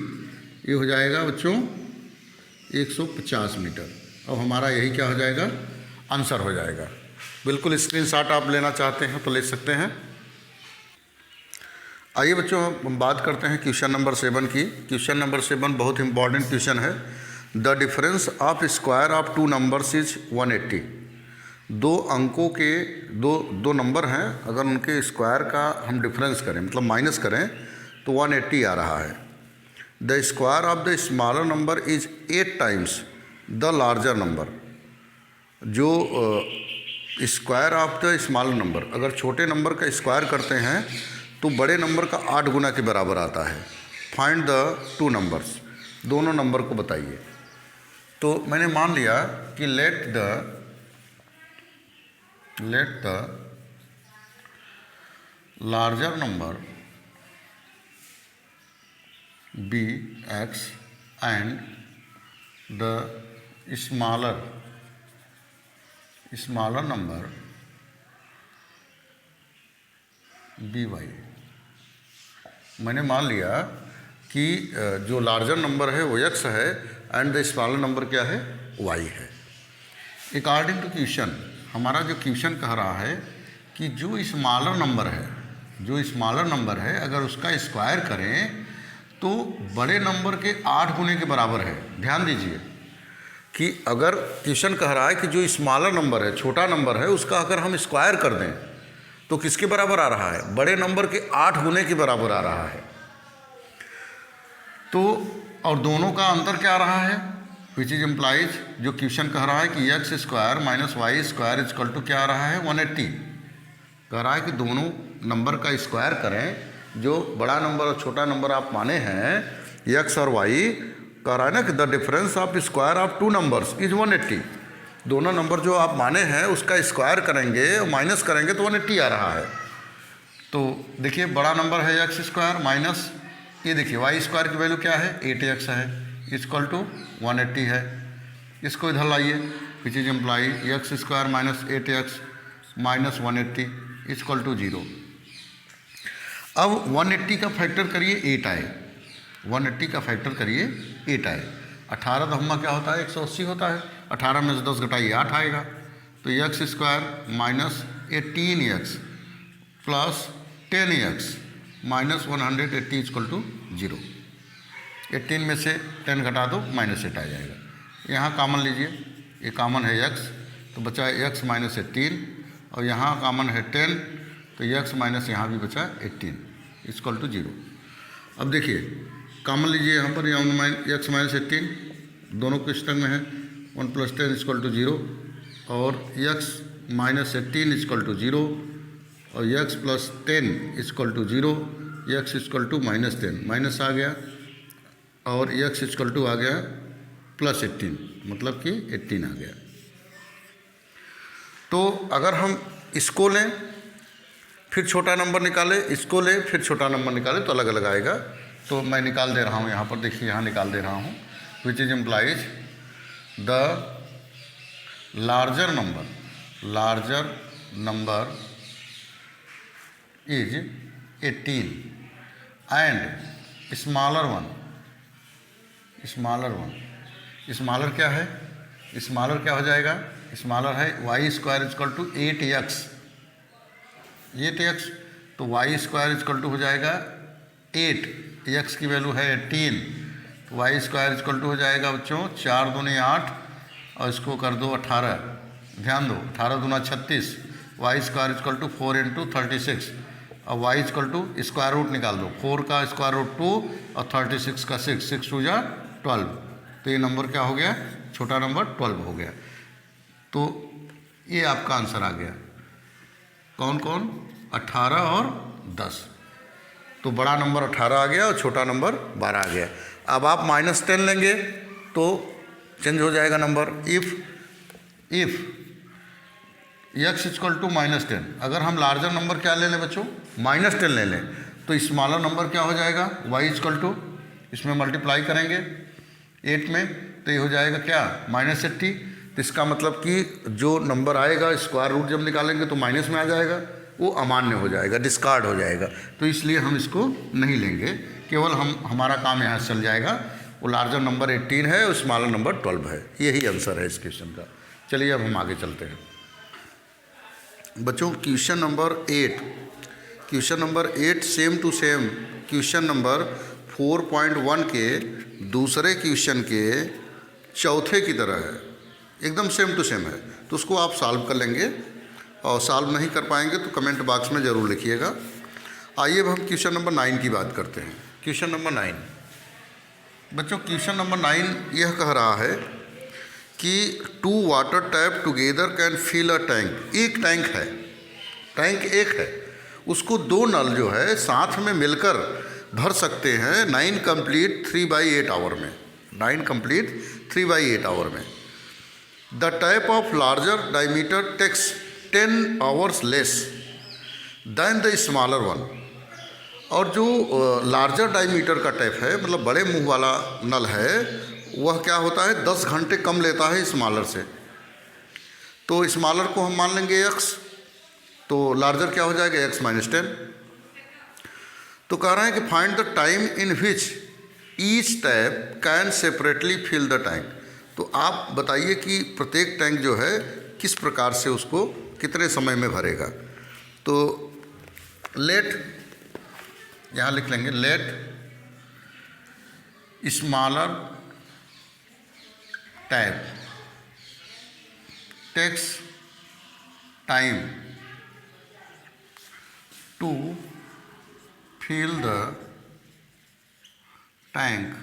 ये हो जाएगा बच्चों 150 मीटर। अब हमारा यही क्या हो जाएगा, आंसर हो जाएगा। बिल्कुल स्क्रीनशॉट आप लेना चाहते हैं तो ले सकते हैं। आइए बच्चों हम बात करते हैं क्वेश्चन नंबर 7 की। क्वेश्चन नंबर 7 बहुत इंपॉर्टेंट क्वेश्चन है। The difference of square of two numbers is 180। दो अंकों के दो नंबर हैं, अगर उनके स्क्वायर का हम डिफरेंस करें मतलब माइनस करें तो 180 आ रहा है। The square of the smaller number is 8 times the larger number. जो square of the smaller number, अगर छोटे नंबर का स्क्वायर करते हैं तो बड़े नंबर का 8 गुना के बराबर आता है। फाइंड द टू नंबर्स, दोनों नंबर को बताइए। तो मैंने मान लिया कि let the larger number be x and the smaller number be y. मैंने मान लिया कि जो लार्जर नंबर है वो x है एंड द स्मॉलर नंबर क्या है, y है। अकॉर्डिंग टू क्वेश्चन, हमारा जो क्वेश्चन कह रहा है कि जो स्मॉलर नंबर है अगर उसका स्क्वायर करें तो बड़े नंबर के 8 गुने के बराबर है। ध्यान दीजिए कि अगर क्वेश्चन कह रहा है कि जो स्मॉलर नंबर है, छोटा नंबर है, उसका अगर हम स्क्वायर कर दें तो किसके बराबर आ रहा है, बड़े नंबर के 8 गुने के बराबर आ रहा है। तो और दोनों का अंतर क्या आ रहा है, विच इज इम्प्लाइज, जो क्वेश्चन कह रहा है कि x square minus y square equal to क्या आ रहा है, 180। कह रहा है कि दोनों नंबर का स्क्वायर करें, जो बड़ा नंबर और छोटा नंबर आप माने हैं x और y, कह रहा है ना कि the difference of square of two numbers is 180। दोनों नंबर जो आप माने हैं उसका स्क्वायर करेंगे और माइनस करेंगे तो 180 आ रहा है। तो देखिए बड़ा नंबर है x स्क्वायर माइनस, ये देखिए y स्क्वायर की वैल्यू क्या है, 8x है, इजकल टू 180 है। इसको इधर लाइए, which is imply x square minus 8x minus 180 equal to 0। अब 180 का फैक्टर करिए 8 आए, 180 का फैक्टर करिए 8 आए। 18 दहम्मा क्या होता है, 180 होता है। 18 में से 10 घटाइए 8 आएगा। तो x square minus 18x plus 10x minus 180 equal to 0। 18 में से 10 घटा दो माइनस 8 आ जाएगा। यहाँ कॉमन लीजिए, ये कॉमन है x, तो बचा है x माइनस 18, और यहाँ कॉमन है 10, तो x माइनस यहाँ भी बचा 18 इजकल टू 0। अब देखिए कॉमन लीजिए यहाँ पर, यहाँ x माइनस 18 दोनों के स्टंग में है, 1 + 10 इजकल टू 0, और x माइनस 18 इजकल टू 0, और x plus 10 equal to 0, x equal to minus 10 minus आ गया, और x इजकल टू आ गया प्लस 18, मतलब कि 18 आ गया। तो अगर हम इसको लें फिर छोटा नंबर निकाले, इसको ले फिर छोटा नंबर निकाले तो अलग अलग आएगा। तो मैं निकाल दे रहा हूँ यहाँ पर, देखिए यहाँ निकाल दे रहा हूँ, विच is implies the larger number is 18 and smaller क्या है, स्मॉलर क्या हो जाएगा, स्मॉलर है y square equal to 8x, तो y स्क्वायर इजकल टू हो जाएगा 8, x की वैल्यू है 18, तो y स्क्वायर इजकल टू हो जाएगा बच्चों 4 दूनी 8, और इसको कर दो 18, ध्यान दो 18 दूना 36, y स्क्वायर इजकल टू 4 × 36, और y equal to square root निकाल दो, 4 का स्क्वायर रूट 2 और 36 का 6, 6 2 जा 12, तो ये नंबर क्या हो गया, छोटा नंबर 12 हो गया। तो ये आपका आंसर आ गया। कौन कौन, 18 और 10। तो बड़ा नंबर 18 आ गया और छोटा नंबर 12 आ गया। अब आप -10 लेंगे तो चेंज हो जाएगा number. If x equal to -10, अगर हम लार्जर नंबर क्या ले लें बच्चों, -10 ले लें, तो स्मॉलर नंबर क्या हो जाएगा, y इजकल टू, इसमें मल्टीप्लाई करेंगे 8 में, तो ये हो जाएगा क्या, -80। तो इसका मतलब कि जो नंबर आएगा स्क्वायर रूट जब निकालेंगे तो माइनस में आ जाएगा, वो अमान्य हो जाएगा, डिस्कार्ड हो जाएगा। तो इसलिए हम इसको नहीं लेंगे, केवल हमारा काम यहाँ से चल जाएगा। वो लार्जर नंबर 18 है और स्मॉलर नंबर 12 है। यही आंसर है इस क्वेश्चन का। चलिए अब हम आगे चलते हैं बच्चों। Question number 8 same to same question number 4.1 के दूसरे क्वेश्चन के चौथे की तरह है, एकदम सेम टू सेम है। तो उसको आप सॉल्व कर लेंगे, और सॉल्व नहीं कर पाएंगे तो कमेंट बॉक्स में ज़रूर लिखिएगा। आइए अब हम क्वेश्चन नंबर 9 की बात करते हैं। क्वेश्चन नंबर 9 बच्चों, क्वेश्चन नंबर 9 यह कह रहा है कि 2 water tap together can fill a tank. एक टैंक है, टैंक एक है, उसको 2 नल जो है साथ में मिलकर भर सकते हैं 9 कंप्लीट 3/8 आवर में। 9 कंप्लीट 3/8 आवर में। The tap of larger diameter takes 10 hours less than the smaller one. और जो लार्जर डायमीटर का टैप है, मतलब बड़े मुंह वाला नल है, वह क्या होता है 10 घंटे कम लेता है स्मॉलर से। तो स्मॉलर को हम मान लेंगे x, तो लार्जर क्या हो जाएगा x - 10। तो कह रहे हैं कि find the time in which each tap can separately fill the tank. तो आप बताइए कि प्रत्येक टैंक जो है किस प्रकार से उसको कितने समय में भरेगा। तो लेट, यहाँ लिख लेंगे let smaller tap takes time to fill the tank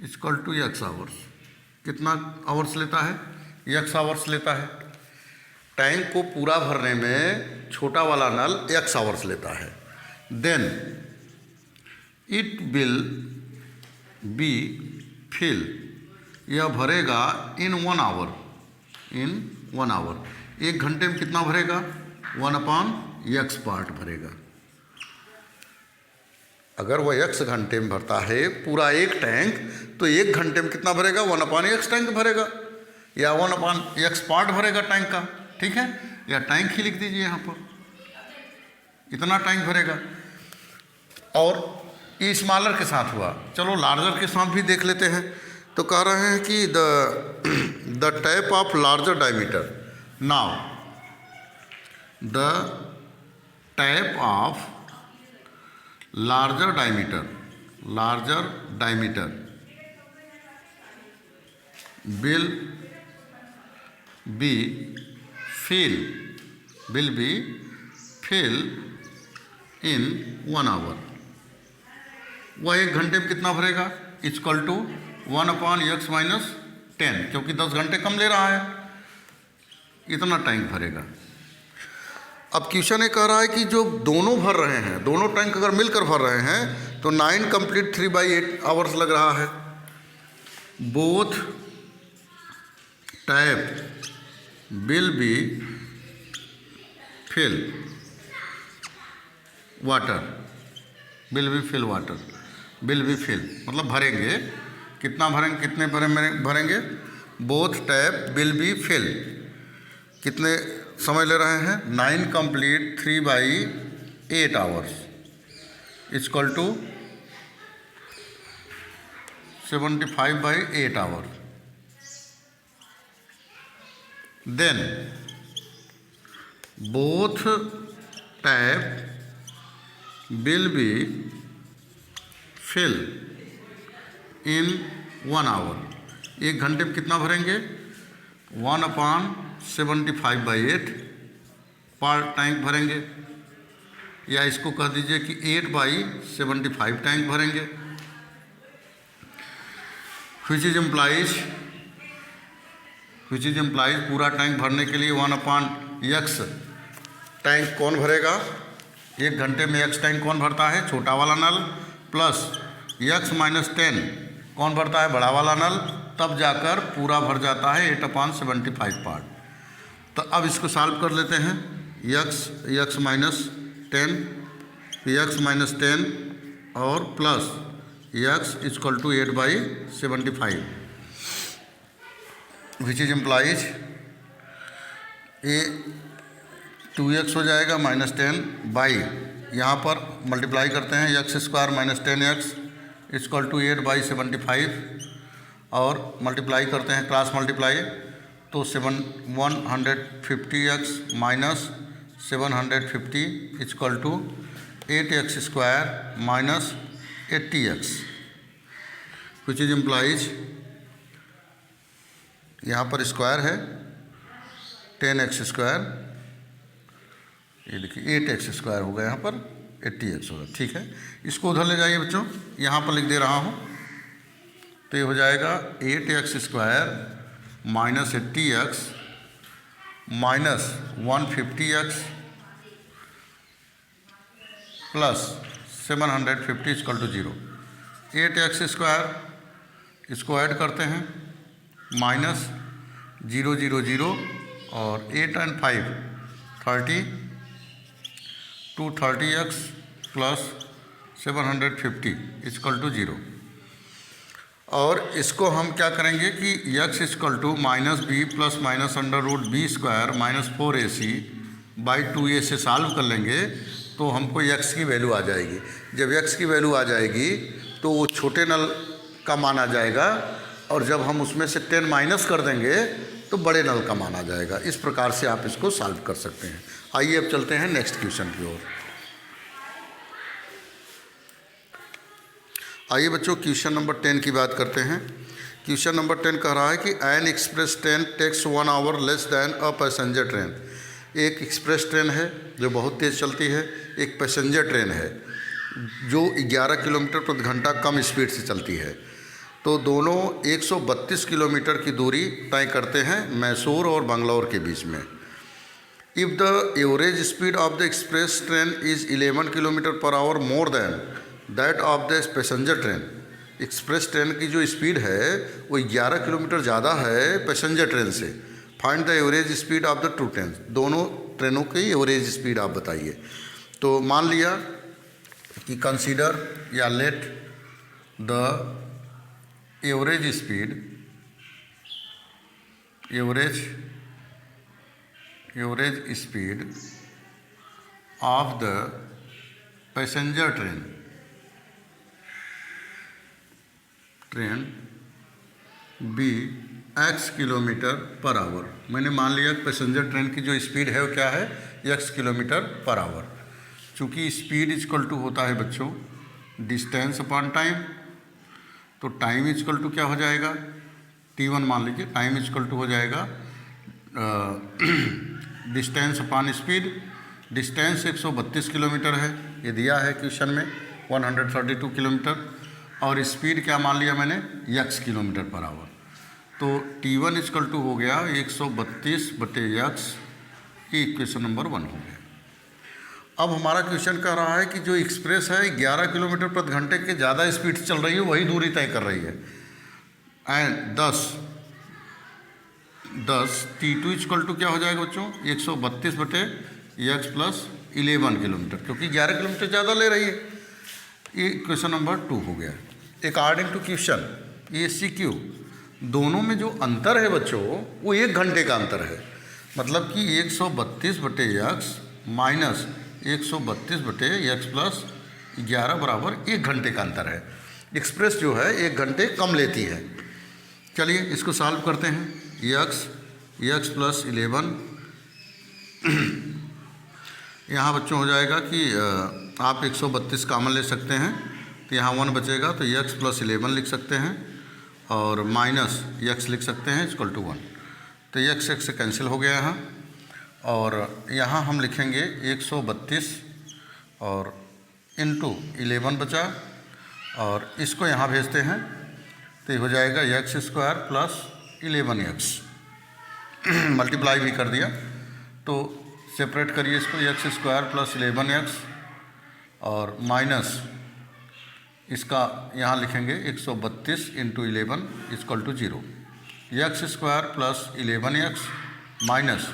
equal to x hours. कितना आवर्स लेता है? x आवर्स लेता है। टैंक को पूरा भरने में छोटा वाला नल x आवर्स लेता है। Then it will be fill, यह भरेगा इन 1 आवर। इन 1 आवर 1 घंटे में कितना भरेगा? 1/x पार्ट भरेगा। अगर वह x घंटे में भरता है पूरा एक टैंक, तो 1 घंटे में कितना भरेगा? 1/x टैंक भरेगा, या 1/x पार्ट भरेगा टैंक का। ठीक है, या टैंक ही लिख दीजिए यहाँ पर, इतना टैंक भरेगा। और ये स्मॉलर के साथ हुआ, चलो लार्जर के साथ भी देख लेते हैं। तो कह रहे हैं कि the tap of larger diameter. Now the tap of larger diameter will be fill in 1 hour. वह 1 घंटे में कितना भरेगा? इक्वल टू 1/x - 10, क्योंकि 10 घंटे कम ले रहा है, इतना टैंक भरेगा। अब क्वेश्चन ये कह रहा है कि जो दोनों भर रहे हैं, दोनों टैंक अगर मिलकर भर रहे हैं, तो 9 कंप्लीट 3/8 आवर्स लग रहा है। Both tap will be fill water, will be fill मतलब भरेंगे। कितना भरेंगे? कितने भरेंगे? Both tap will be fill. कितने समय ले रहे हैं? 9 complete 3/8 hours equal to 75/8 hour. Then both tap will be fill in 1 hour. 1 घंटे में कितना भरेंगे? 1/75/8 पर टैंक भरेंगे, या इसको कह दीजिए कि 8/75 टैंक भरेंगे। विच इज इम्प्लाइज पूरा टैंक भरने के लिए 1/x टैंक कौन भरेगा? 1 घंटे में x टैंक कौन भरता है? छोटा वाला नल, प्लस x - 10 कौन भरता है? बड़ा वाला नल। तब जाकर पूरा भर जाता है 8/75 पार्ट। तो अब इसको सॉल्व कर लेते हैं। x - 10 और plus x equal to 8/75, which is implies ये 2x हो जाएगा माइनस 10 बाई, यहाँ पर मल्टीप्लाई करते हैं x square minus 10x equal to 8/75 और मल्टीप्लाई करते हैं क्रॉस मल्टीप्लाई, तो 150x minus 750 equal to 8x square minus 80x, which is implies, यहाँ पर स्क्वायर है 10x स्क्वायर, ये देखिए 8x स्क्वायर होगा, यहाँ पर 80x होगा। ठीक है, इसको उधर ले जाइए बच्चों, यहाँ पर लिख दे रहा हूँ, तो ये हो जाएगा 8x square minus 80x minus 150x plus 750 equal to 0। 8x square, इसको ऐड करते हैं, माइनस 0 0 0 और 8 and 5 30, 230x plus 750 equal to 0। और इसको हम क्या करेंगे कि x equal to minus B plus minus under root B square minus 4ac by 2a से सॉल्व कर लेंगे, तो हमको x की वैल्यू आ जाएगी। जब x की वैल्यू आ जाएगी तो वो छोटे नल का मान आ जाएगा, और जब हम उसमें से 10 माइनस कर देंगे तो बड़े नल का मान आ जाएगा। इस प्रकार से आप इसको सॉल्व कर सकते हैं। आइए अब चलते हैं नेक्स्ट क्वेश्चन की ओर। आइए बच्चों क्वेश्चन नंबर 10 की बात करते हैं। क्वेश्चन नंबर 10 कह रहा है कि an express train takes 1 hour less than a passenger train. एक एक्सप्रेस ट्रेन है जो बहुत तेज़ चलती है, एक पैसेंजर ट्रेन है जो 11 किलोमीटर प्रति घंटा कम स्पीड से चलती है। तो दोनों 132 किलोमीटर की दूरी तय करते हैं मैसूर और बंगलौर के बीच में। If the average speed of the express train is 11 kilometre per our more than that of the passenger train. Express train की जो स्पीड है वो 11 किलोमीटर ज़्यादा है पैसेंजर ट्रेन से। Find the average speed of the two train. दोनों ट्रेनों की एवरेज स्पीड आप बताइए। तो मान लिया कि कंसीडर या let the average speed of the passenger train be x kilometre per hour. मैंने मान लिया पैसेंजर ट्रेन की जो स्पीड है वो क्या है, x किलोमीटर पर आवर। चूँकि स्पीड इक्वल टू होता है बच्चों डिस्टेंस अपॉन टाइम, तो टाइम इक्वल टू क्या हो जाएगा, t1 मान लीजिए, टाइम इक्वल टू हो जाएगा distance upon speed. Distance 132 kilometre है, ये दिया है क्वेश्चन में 132 किलोमीटर, और स्पीड क्या मान लिया मैंने, x किलोमीटर पर आवर। तो t1 इक्वल टू हो गया 132/x, ये इक्वेशन नंबर 1 हो गया। अब हमारा क्वेश्चन कह रहा है कि जो एक्सप्रेस है 11 किलोमीटर प्रति घंटे के ज़्यादा स्पीड से चल रही है, वही दूरी तय कर रही है, एंड 10 t2 इक्वल टू क्या हो जाएगा बच्चों, 132/x प्लस 11 किलोमीटर, क्योंकि 11 किलोमीटर ज़्यादा ले रही है। ये क्वेश्चन नंबर 2 हो गया। अकॉर्डिंग टू क्वेश्चन ACQ, दोनों में जो अंतर है बच्चों वो 1 घंटे का अंतर है। मतलब कि 132/x माइनस 132/x प्लस 11 बराबर 1 घंटे का अंतर है। एक्सप्रेस जो है 1 घंटे कम लेती है। चलिए इसको सॉल्व करते हैं। x प्लस 11, यहाँ बच्चों हो जाएगा कि आप 132 कॉमन ले सकते हैं, तो यहाँ 1 बचेगा, तो x प्लस 11 लिख सकते हैं और माइनस x लिख सकते हैं इक्वल टू 1। तो x से कैंसिल हो गया यहाँ, और यहाँ हम लिखेंगे 132 और इंटू 11 बचा, और इसको यहाँ भेजते हैं तो ये हो जाएगा x square plus 11x। Multiply भी कर दिया, तो सेपरेट करिए इसको, x स्क्वायर प्लस 11x और माइनस इसका यहाँ लिखेंगे 132 into 11 equal to 0। x square plus 11x minus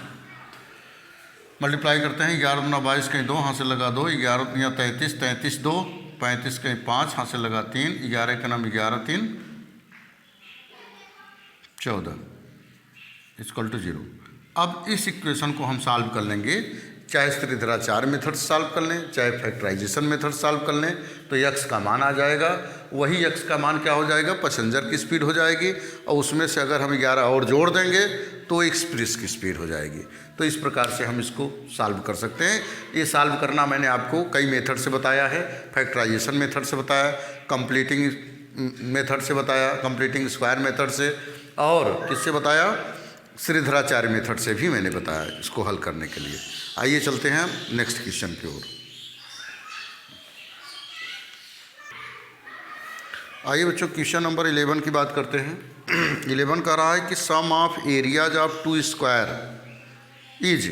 multiply करते हैं, 11 दूना 22 कहीं 2 हाथ से लगा 2, 11 दूना 33, 33 2, 35 कहीं 5 हाथ से लगा 3, 11 का नाम 11 3 14 इक्वल टू 0। अब इस इक्वेशन को हम सॉल्व कर लेंगे चाहे त्रिधराचार्य मेथड से सॉल्व कर लें, चाहे फैक्टराइजेशन मेथड से सॉल्व कर लें, तो यक्स का मान आ जाएगा। वही यक्स का मान क्या हो जाएगा, पैसेंजर की स्पीड हो जाएगी, और उसमें से अगर हम 11 और जोड़ देंगे तो एक्सप्रेस की स्पीड हो जाएगी। तो इस प्रकार से हम इसको सॉल्व कर सकते हैं। ये सॉल्व करना मैंने आपको कई मेथड से बताया है। फैक्टराइजेशन मेथड से बताया, कंप्लीटिंग मेथड से बताया, कंप्लीटिंग स्क्वायर मेथड से, और किससे बताया, श्रीधराचार्य मेथड से भी मैंने बताया इसको हल करने के लिए। आइए चलते हैं नेक्स्ट क्वेश्चन की ओर। आइए बच्चों क्वेश्चन नंबर 11 की बात करते हैं। 11 कह रहा है कि sum of areas of 2 square is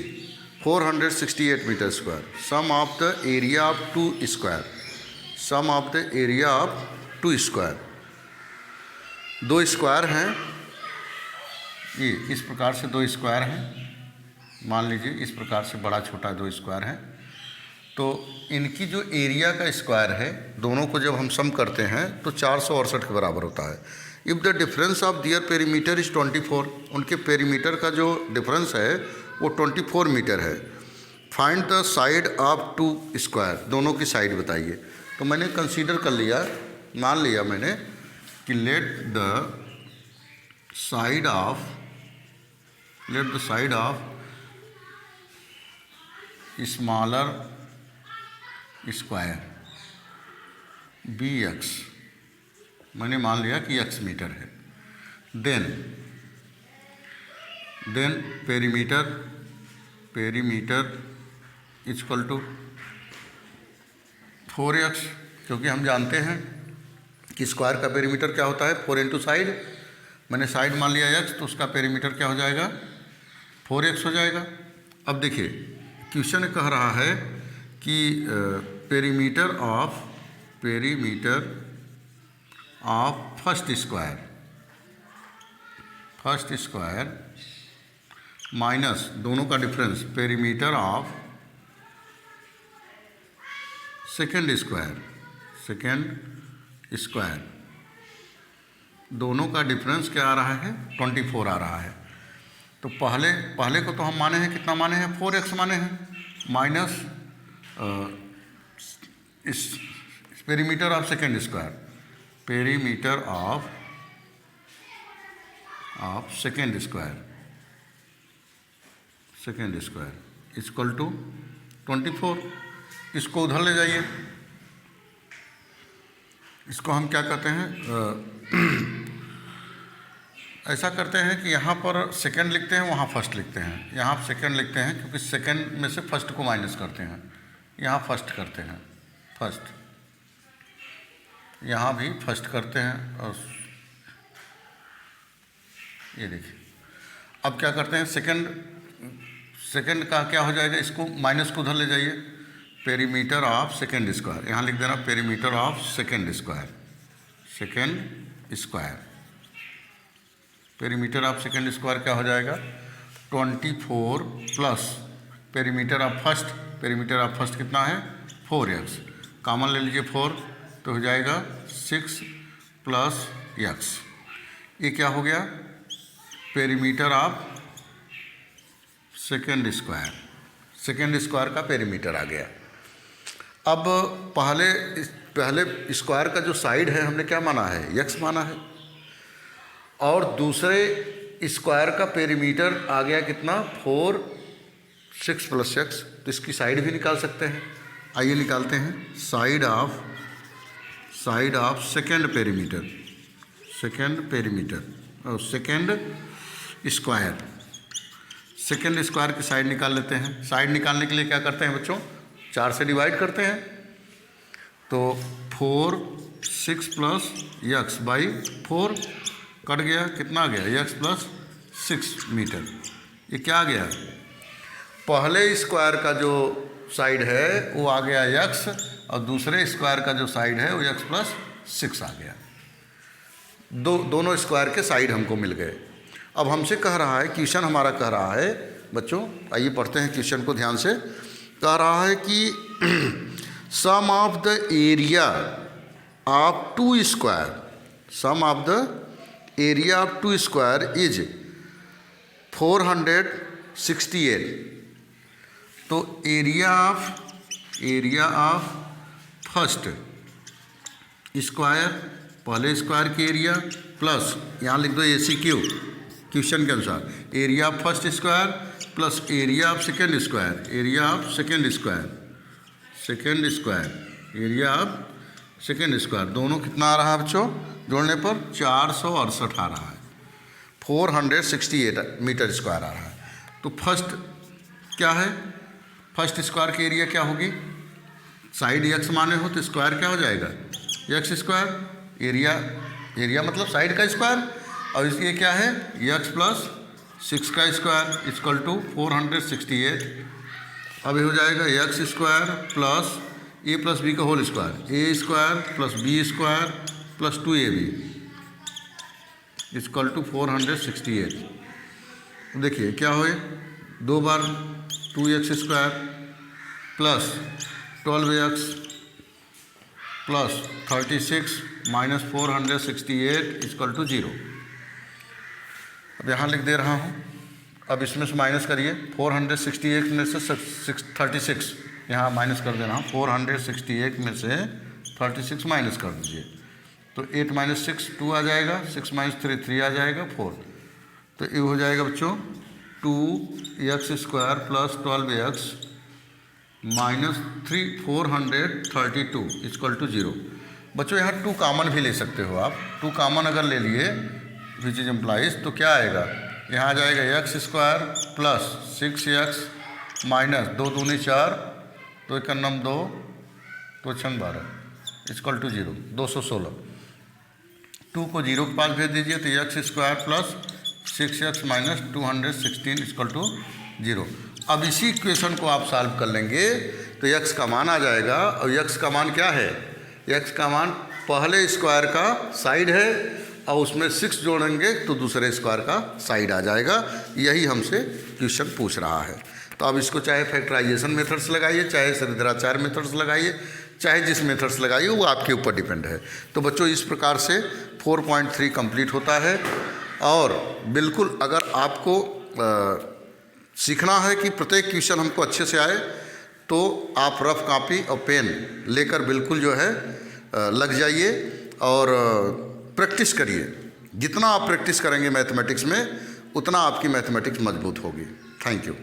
468 metre square. Sum of the area of 2 square, sum of the area of 2 square. 2 square हैं, ये इस प्रकार से 2 स्क्वायर हैं, मान लीजिए इस प्रकार से बड़ा छोटा 2 स्क्वायर हैं। तो इनकी जो एरिया का स्क्वायर है, दोनों को जब हम सम करते हैं तो 468 के बराबर होता है। If the difference of their perimeter is 24, उनके पेरीमीटर का जो डिफरेंस है वो 24 मीटर है। Find the side of 2 square, दोनों की साइड बताइए। तो मैंने कंसीडर कर लिया, मान लिया मैंने कि let the side of smaller square be x, मैंने मान लिया कि एक्स मीटर है। Then perimeter equal to 4x, क्योंकि हम जानते हैं कि स्क्वायर का पेरीमीटर क्या होता है, 4 इंटू साइड। मैंने साइड मान लिया x, तो उसका पेरीमीटर क्या हो जाएगा, 4x हो जाएगा। अब देखिए क्वेश्चन कह रहा है कि perimeter of first square minus दोनों का difference perimeter of second square, दोनों का डिफरेंस क्या आ रहा है, 24 आ रहा है। तो पहले को तो हम माने हैं, कितना माने हैं, 4x माने हैं, माइनस इस perimeter of second square, perimeter of second square equal to 24। इसको उधर ले जाइए, इसको हम क्या कहते हैं, ऐसा करते हैं कि यहाँ पर सेकंड लिखते हैं, वहाँ फर्स्ट लिखते हैं। यहाँ सेकंड लिखते हैं क्योंकि सेकंड में से फर्स्ट को माइनस करते हैं, यहाँ फर्स्ट करते हैं, फर्स्ट, यहाँ भी फर्स्ट करते हैं। और ये देखिए अब क्या करते हैं, सेकंड का क्या हो जाएगा, इसको माइनस को उधर ले जाइए, पेरीमीटर ऑफ सेकेंड स्क्वायर, यहाँ लिख देना perimeter of second square, perimeter of second square क्या हो जाएगा, 24 प्लस पेरीमीटर ऑफ फर्स्ट कितना है, 4x, कॉमन ले लीजिए 4, तो हो जाएगा 6 प्लस x। ये क्या हो गया, पेरीमीटर ऑफ सेकेंड स्क्वायर का पेरीमीटर आ गया। अब पहले स्क्वायर का जो साइड है हमने क्या माना है, x माना है, और दूसरे स्क्वायर का पेरीमीटर आ गया कितना, 4, 6 प्लस x। तो इसकी साइड भी निकाल सकते हैं। आइए निकालते हैं, साइड ऑफ सेकेंड पेरीमीटर और सेकेंड स्क्वायर की साइड निकाल लेते हैं। साइड निकालने के लिए क्या करते हैं बच्चों, 4 से डिवाइड करते हैं। तो 4, 6 प्लस x बाई 4 कट गया, कितना आ गया, x प्लस 6 मीटर। ये क्या आ गया, पहले स्क्वायर का जो साइड है वो आ गया x, और दूसरे स्क्वायर का जो साइड है वो x प्लस 6 आ गया। दोनों स्क्वायर के साइड हमको मिल गए। अब हमसे कह रहा है, क्वेश्चन हमारा कह रहा है बच्चों, आइए पढ़ते हैं क्वेश्चन को ध्यान से। कह रहा है कि sum of the area of 2 square, sum of the area of 2 square is 468। तो एरिया ऑफ फर्स्ट स्क्वायर, पहले स्क्वायर की एरिया प्लस यहाँ लिख दो ACQ क्वेश्चन के अनुसार, area of first square plus area of second square, area of second square, area of second square, दोनों कितना आ रहा है बच्चों? जोड़ने पर 468 आ रहा है, 468 मीटर स्क्वायर आ रहा है। तो फर्स्ट क्या है? फर्स्ट स्क्वायर की एरिया क्या होगी? साइड x माने हो तो स्क्वायर क्या हो जाएगा? x square. एरिया मतलब साइड का स्क्वायर, और इसलिए क्या है? x प्लस 6 का स्क्वायर इक्वल टू 468। अब ये हो जाएगा x square plus a plus b का whole square, a square plus b square plus 2ab equal to 468। देखिए क्या हो, 2 बार 2x square plus 12x plus 36 minus 468 equal to 0। अब यहाँ लिख दे रहा हूँ, अब इसमें से माइनस करिए, 468 में से 36 यहाँ माइनस कर दे रहा हूँ, 468 में से 36 माइनस कर दीजिए, तो 8 माइनस 6 2 आ जाएगा, 6 माइनस 3 3 आ जाएगा 4। तो ये हो जाएगा बच्चों 2x square plus 12x minus 432 equal to 0। बच्चों यहाँ 2 कॉमन भी ले सकते हो आप, 2 कॉमन अगर ले लिए विच इज एम्प्लाइज तो क्या आएगा? यहाँ आ जाएगा x square plus 6x minus 2 दूनी 4, 2 1 2, 2 6 12 इक्वल टू 0, 216। 2 को 0 के पास भेज दीजिए तो x square plus 6x minus 216 equal to 0। अब इसी इक्वेशन को आप सॉल्व कर लेंगे तो x का मान आ जाएगा, और x का मान क्या है? x का मान पहले स्क्वायर का साइड है, और उसमें 6 जोड़ेंगे तो दूसरे स्क्वायर का साइड आ जाएगा। यही हमसे क्वेश्चन पूछ रहा है। तो अब इसको चाहे फैक्टराइजेशन मेथड्स लगाइए, चाहे श्रीधराचार्य मेथड्स लगाइए, चाहे जिस मेथड्स लगाइए वो आपके ऊपर डिपेंड है। तो बच्चों इस प्रकार से 4.3 कंप्लीट होता है। और बिल्कुल अगर आपको सीखना है कि प्रत्येक क्वेश्चन हमको अच्छे से आए, तो आप रफ कॉपी और पेन लेकर बिल्कुल जो है लग जाइए और प्रैक्टिस करिए। जितना आप प्रैक्टिस करेंगे मैथमेटिक्स में, उतना आपकी मैथमेटिक्स मजबूत होगी। Thank you.